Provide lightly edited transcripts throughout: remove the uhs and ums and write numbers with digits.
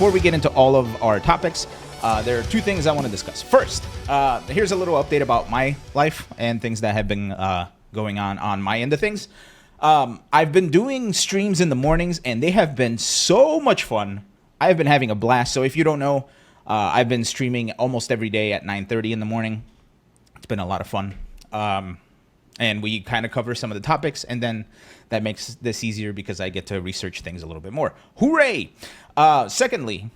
before we get into all of our topics, there are two things I want to discuss. First, here's a little update about my life and things that have been going on my end of things. I've been doing streams in the mornings, and they have been so much fun. I've been having a blast. So if you don't know, I've been streaming almost every day at 9:30 in the morning. It's been a lot of fun. And we kind of cover some of the topics, and then that makes this easier because I get to research things a little bit more. Hooray! Secondly,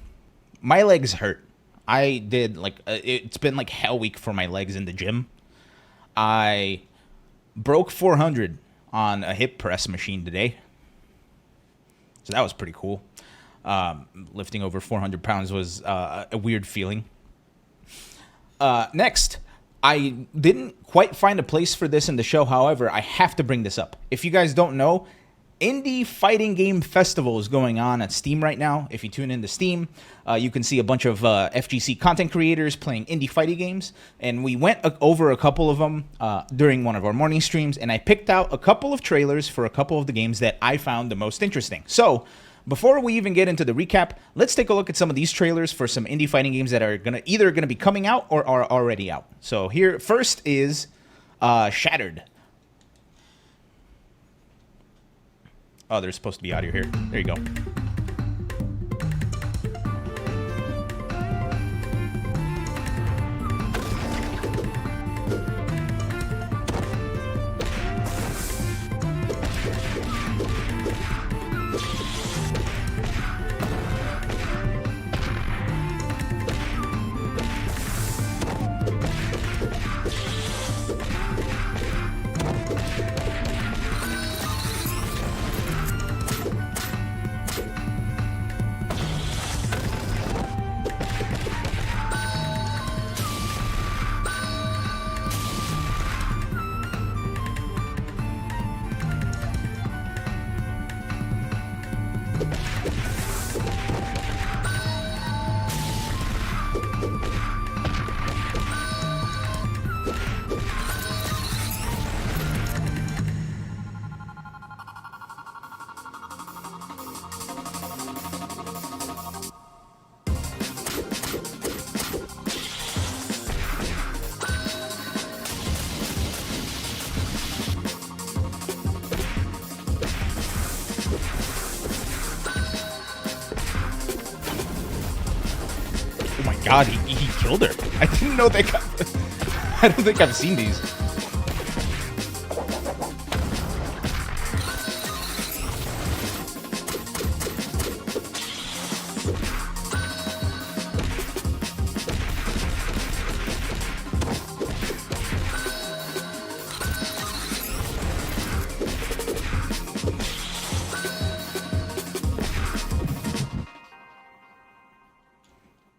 my legs hurt. I did, it's been like hell week for my legs in the gym. I broke 400 on a hip press machine today. So that was pretty cool. Lifting over 400 pounds was a weird feeling. Next, I didn't quite find a place for this in the show. However, I have to bring this up. If you guys don't know, Indie Fighting Game Festival is going on at Steam right now. If you tune into Steam, you can see a bunch of FGC content creators playing indie fighting games. And we went over a couple of them during one of our morning streams. And I picked out a couple of trailers for a couple of the games that I found the most interesting. So before we even get into the recap, let's take a look at some of these trailers for some indie fighting games that are either going to be coming out or are already out. So here, first is Shattered. Oh, there's supposed to be audio here. There you go. God, he killed her. I didn't know they got... I don't think I've seen these.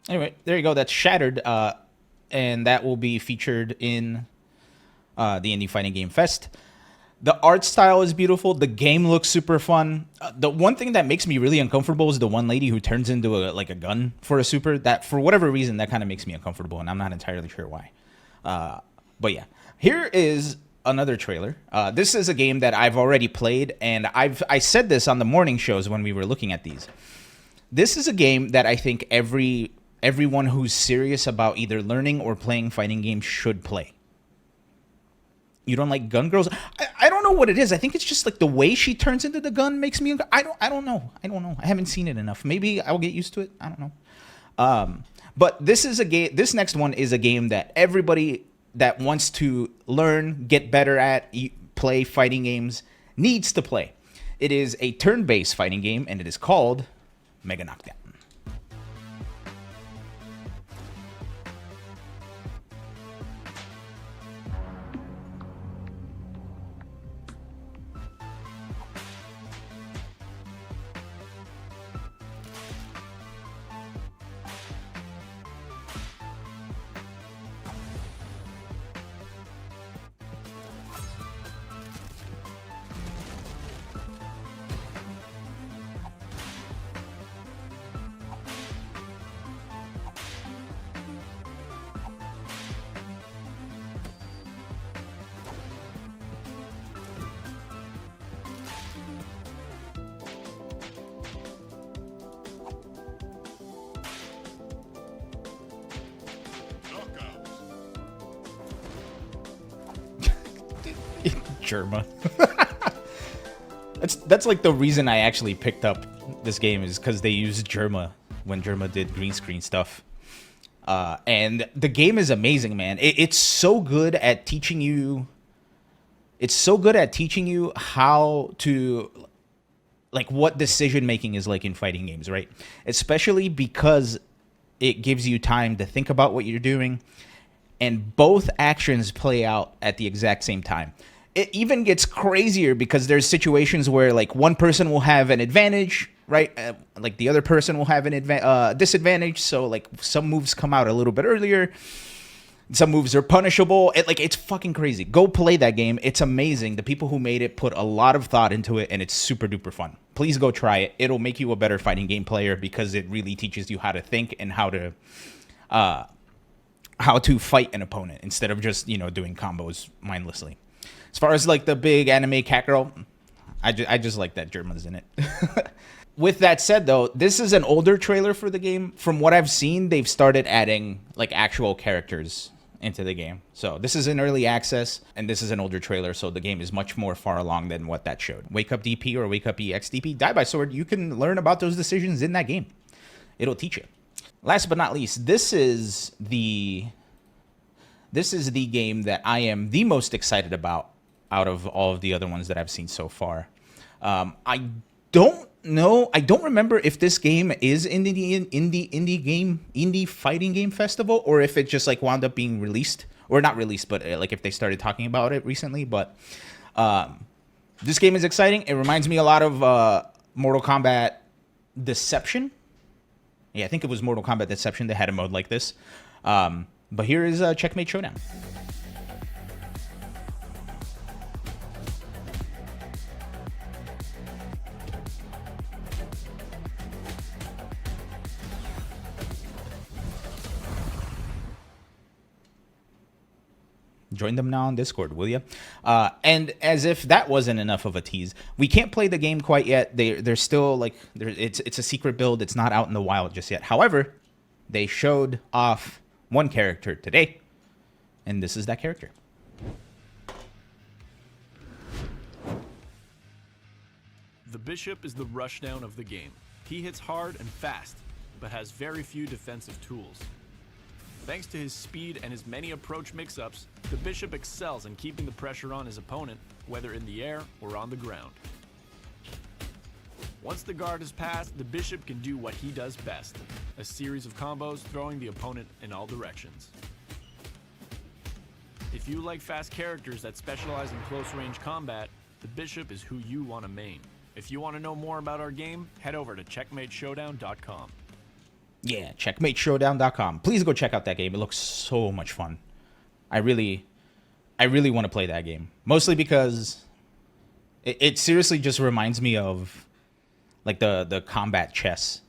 Anyway, there you go. That's Shattered, and that will be featured in the Indie Fighting Game Fest. The art style is beautiful. The game looks super fun. The one thing that makes me really uncomfortable is the one lady who turns into a gun for a super. That, for whatever reason, that kind of makes me uncomfortable, and I'm not entirely sure why. But yeah, here is another trailer. This is a game that I've already played, and I said this on the morning shows when we were looking at these. This is a game that I think everyone who's serious about either learning or playing fighting games should play. You don't like gun girls? I don't know what it is. I think it's just like the way she turns into the gun makes me... I don't know. I haven't seen it enough. Maybe I'll get used to it. I don't know. But this is a game. This next one is a game that everybody that wants to learn, get better at, play fighting games needs to play. It is a turn-based fighting game, and it is called Mega Knockdown. Jerma. That's like the reason I actually picked up this game is because they used Jerma when Jerma did green screen stuff. And the game is amazing, man. It's so good at teaching you. It's so good at teaching you how to, like, what decision making is like in fighting games, right? Especially because it gives you time to think about what you're doing, and both actions play out at the exact same time. It even gets crazier because there's situations where, like, one person will have an advantage, right? Like the other person will have an disadvantage. So, like, some moves come out a little bit earlier. Some moves are punishable. It's fucking crazy. Go play that game. It's amazing. The people who made it put a lot of thought into it, and it's super duper fun. Please go try it. It'll make you a better fighting game player because it really teaches you how to think and how to fight an opponent instead of just, doing combos mindlessly. As far as, like, the big anime cat girl, I just like that Jerma's in it. With that said, though, this is an older trailer for the game. From what I've seen, they've started adding, like, actual characters into the game. So this is in early access, and this is an older trailer, so the game is much more far along than what that showed. Wake Up DP or Wake Up EX DP, Die by Sword, you can learn about those decisions in that game. It'll teach you. Last but not least, this is the game that I am the most excited about out of all of the other ones that I've seen so far. I don't remember if this game is in the indie fighting game festival, or if it just, like, wound up being released, or not released, but like if they started talking about it recently. But this game is exciting. It reminds me a lot of Mortal Kombat Deception. Yeah, I think it was Mortal Kombat Deception. They had a mode like this. But here is Checkmate Showdown. Join them now on Discord, will you? And as if that wasn't enough of a tease, we can't play the game quite yet. They're still, like, it's a secret build. It's not out in the wild just yet. However, they showed off one character today, and this is that character. The Bishop is the rushdown of the game. He hits hard and fast, but has very few defensive tools. Thanks to his speed and his many approach mix-ups, the Bishop excels in keeping the pressure on his opponent, whether in the air or on the ground. Once the guard is passed, the Bishop can do what he does best, a series of combos throwing the opponent in all directions. If you like fast characters that specialize in close-range combat, the Bishop is who you want to main. If you want to know more about our game, head over to checkmateshowdown.com. Yeah, checkmateshowdown.com. Please go check out that game. It looks so much fun. I really want to play that game. Mostly because it seriously just reminds me of, like, the combat chess,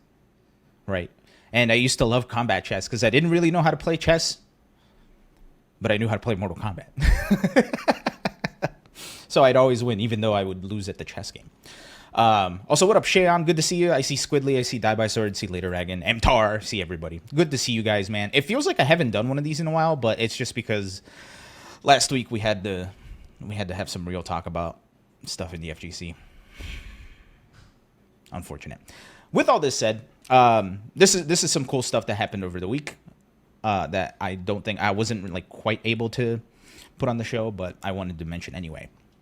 right? And I used to love combat chess because I didn't really know how to play chess, but I knew how to play Mortal Kombat. So I'd always win, even though I would lose at the chess game. Also, what up, Shayon? Good to see you. I see Squidly, I see Die by Sword, see Later Dragon, Mtar, see everybody. Good to see you guys, man. It feels like I haven't done one of these in a while, but it's just because last week we had to have some real talk about stuff in the FGC. Unfortunate. With all this said, this is some cool stuff that happened over the week that I don't think I wasn't, like, quite able to put on the show, but I wanted to mention anyway.